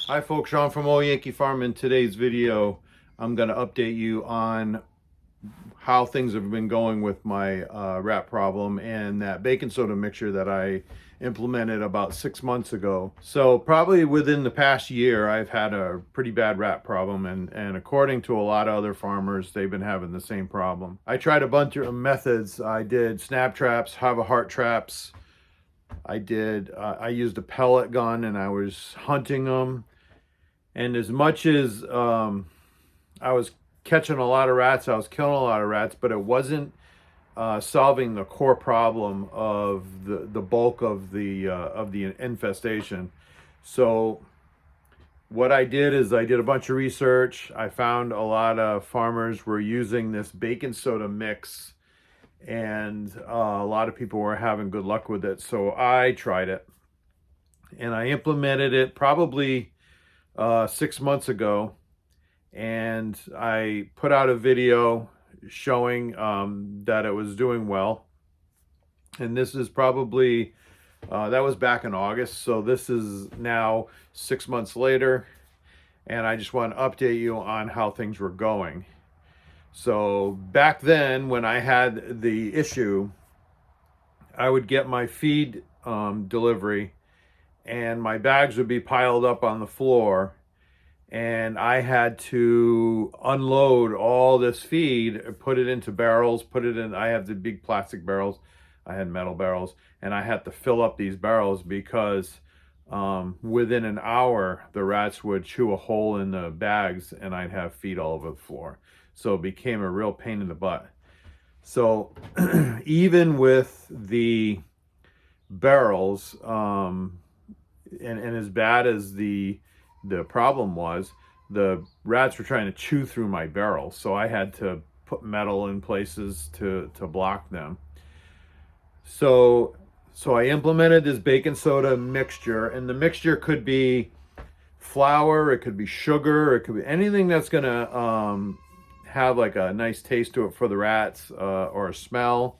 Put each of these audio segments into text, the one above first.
Hi folks, Sean from Old Yankee Farm. In today's video, I'm going to update you on how things have been going with my rat problem and that baking soda mixture that I implemented about 6 months ago. So probably within the past year, I've had a pretty bad rat problem, and according to a lot of other farmers, they've been having the same problem. I tried a bunch of methods. I did snap traps, have a heart traps. I used a pellet gun and I was hunting them. And as much as I was catching a lot of rats, I was killing a lot of rats, but it wasn't solving the core problem of the bulk of the infestation. So what I did is I did a bunch of research. I found a lot of farmers were using this baking soda mix, and a lot of people were having good luck with it. So I tried it, and I implemented it probably 6 months ago, and I put out a video showing that it was doing well. And this is probably that was back in August, so this is now 6 months later, and I just want to update you on how things were going. So back then, when I had the issue, I would get my feed delivery, and my bags would be piled up on the floor, and I had to unload all this feed, put it into barrels, I have the big plastic barrels, I had metal barrels, and I had to fill up these barrels because within an hour, the rats would chew a hole in the bags and I'd have feed all over the floor. So it became a real pain in the butt. So even with the barrels, and as bad as the problem was, the rats were trying to chew through my barrels, so I had to put metal in places to block them. So I implemented this baking soda mixture, and the mixture could be flour, it could be sugar, it could be anything that's gonna have like a nice taste to it for the rats, or a smell.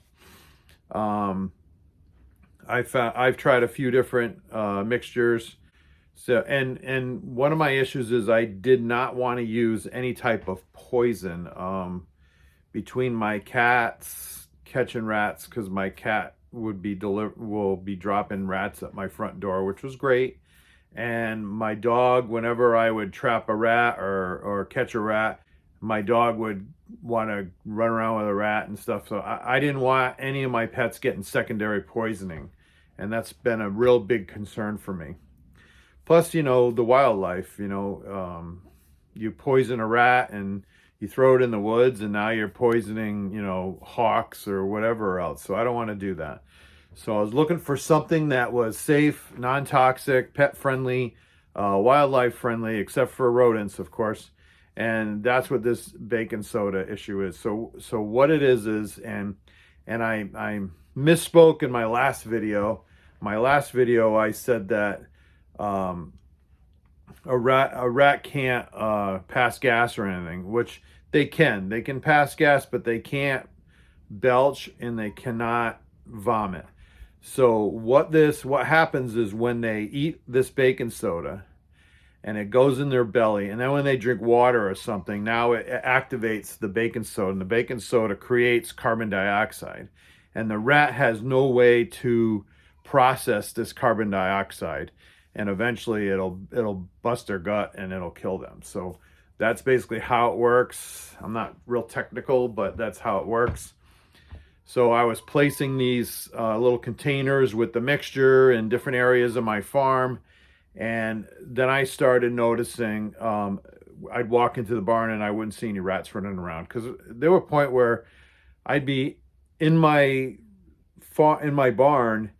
I've tried a few different mixtures. So and one of my issues is I did not want to use any type of poison between my cats catching rats, because my cat will be dropping rats at my front door, which was great. And my dog, whenever I would trap a rat or catch a rat, my dog would want to run around with a rat and stuff. So I didn't want any of my pets getting secondary poisoning, and that's been a real big concern for me. Plus, the wildlife, you poison a rat and you throw it in the woods, and now you're poisoning, hawks or whatever else. So I don't want to do that. So I was looking for something that was safe, non-toxic, pet-friendly, wildlife-friendly, except for rodents, of course. And that's what this baking soda issue is. So what it is, and I misspoke in my last video. My last video, I said that a rat can't pass gas or anything, which they can pass gas, but they can't belch and they cannot vomit. So what happens is when they eat this baking soda and it goes in their belly, and then when they drink water or something, now it activates the baking soda, and the baking soda creates carbon dioxide, and the rat has no way to process this carbon dioxide, and eventually it'll bust their gut and it'll kill them. So that's basically how it works. I'm not real technical, but that's how it works. So I was placing these little containers with the mixture in different areas of my farm, and then I started noticing I'd walk into the barn and I wouldn't see any rats running around, because there were a point where I'd be in my barn,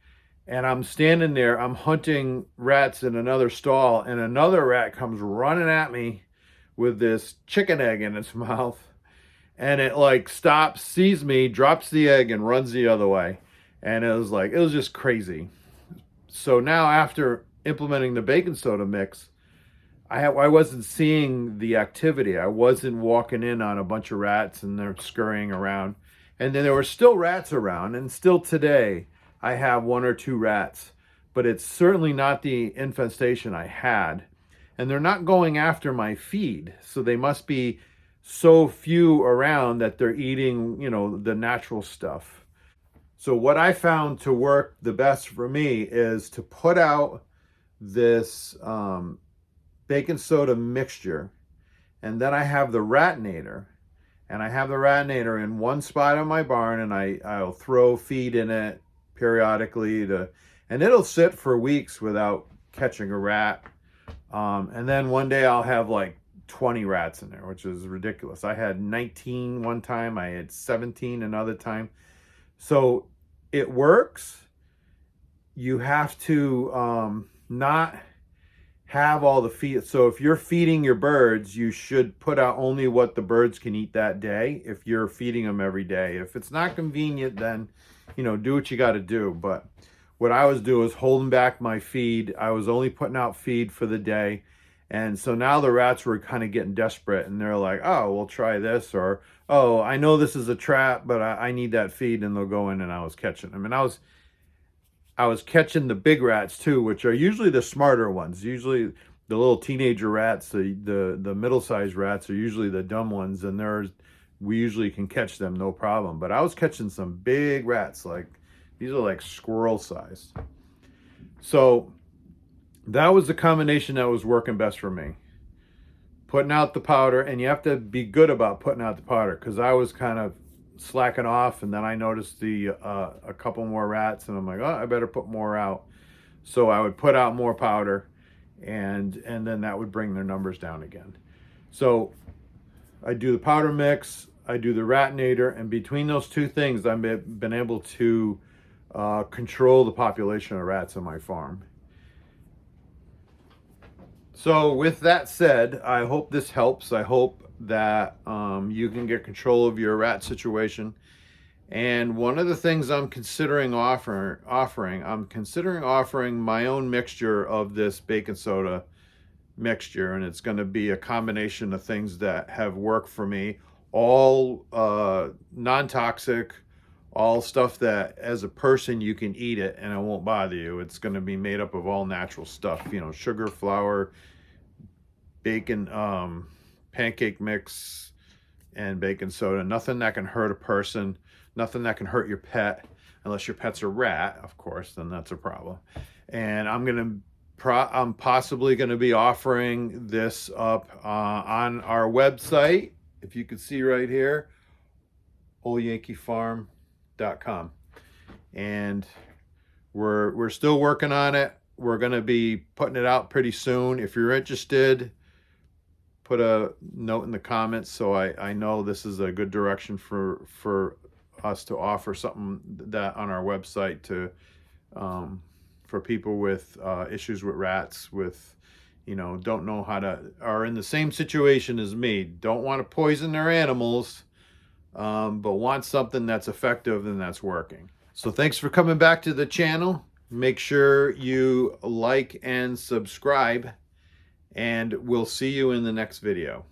and I'm standing there, I'm hunting rats in another stall, and another rat comes running at me with this chicken egg in its mouth, and it like stops, sees me, drops the egg, and runs the other way. And it was just crazy. So now, after implementing the baking soda mix, I wasn't seeing the activity. I wasn't walking in on a bunch of rats and they're scurrying around. And then there were still rats around, and still today I have one or two rats, but it's certainly not the infestation I had. and they're not going after my feed. So they must be so few around that they're eating, you know, the natural stuff. So what I found to work the best for me is to put out this baking soda mixture, and then I have the Ratinator, and I have the Ratinator in one spot on my barn, and I'll throw feed in it periodically and it'll sit for weeks without catching a rat. And then one day I'll have like 20 rats in there, which is ridiculous. I had 19 one time, I had 17 another time. So it works. You have to not have all the feed. So if you're feeding your birds, you should put out only what the birds can eat that day if you're feeding them every day. If it's not convenient, then, you know, do what you got to do. But what I was doing was holding back my feed. I was only putting out feed for the day. And so now the rats were kind of getting desperate, and they're like, oh, we'll try this, or, oh, I know this is a trap, but I need that feed, and they'll go in, and I was catching them. And I was catching the big rats too, which are usually the smarter ones. Usually the little teenager rats, the middle-sized rats are usually the dumb ones, and we usually can catch them no problem. But I was catching some big rats, like these are like squirrel sized. So that was the combination that was working best for me. Putting out the powder, and you have to be good about putting out the powder, because I was kind of slacking off, and then I noticed a couple more rats, and I'm like, oh, I better put more out. So I would put out more powder, and then that would bring their numbers down again. So I do the powder mix, I do the Ratinator, and between those two things, I've been able to control the population of rats on my farm. So with that said, I hope this helps. I hope that you can get control of your rat situation. And one of the things I'm considering offering my own mixture of this baking soda mixture, and it's going to be a combination of things that have worked for me, all non-toxic, all stuff that as a person you can eat it and it won't bother you. It's going to be made up of all natural stuff, you know, sugar, flour, bacon, pancake mix, and baking soda. Nothing that can hurt a person, nothing that can hurt your pet, unless your pet's a rat, of course, then that's a problem. And I'm possibly going to be offering this up on our website, if you can see right here, OldYankeeFarm.com. And we're still working on it. We're going to be putting it out pretty soon. If you're interested, put a note in the comments so I know this is a good direction for us to offer something that on our website to for people with issues with rats, with, you know, don't know how to, are in the same situation as me, don't want to poison their animals, but want something that's effective and that's working. So thanks for coming back to the channel. Make sure you like and subscribe, and we'll see you in the next video.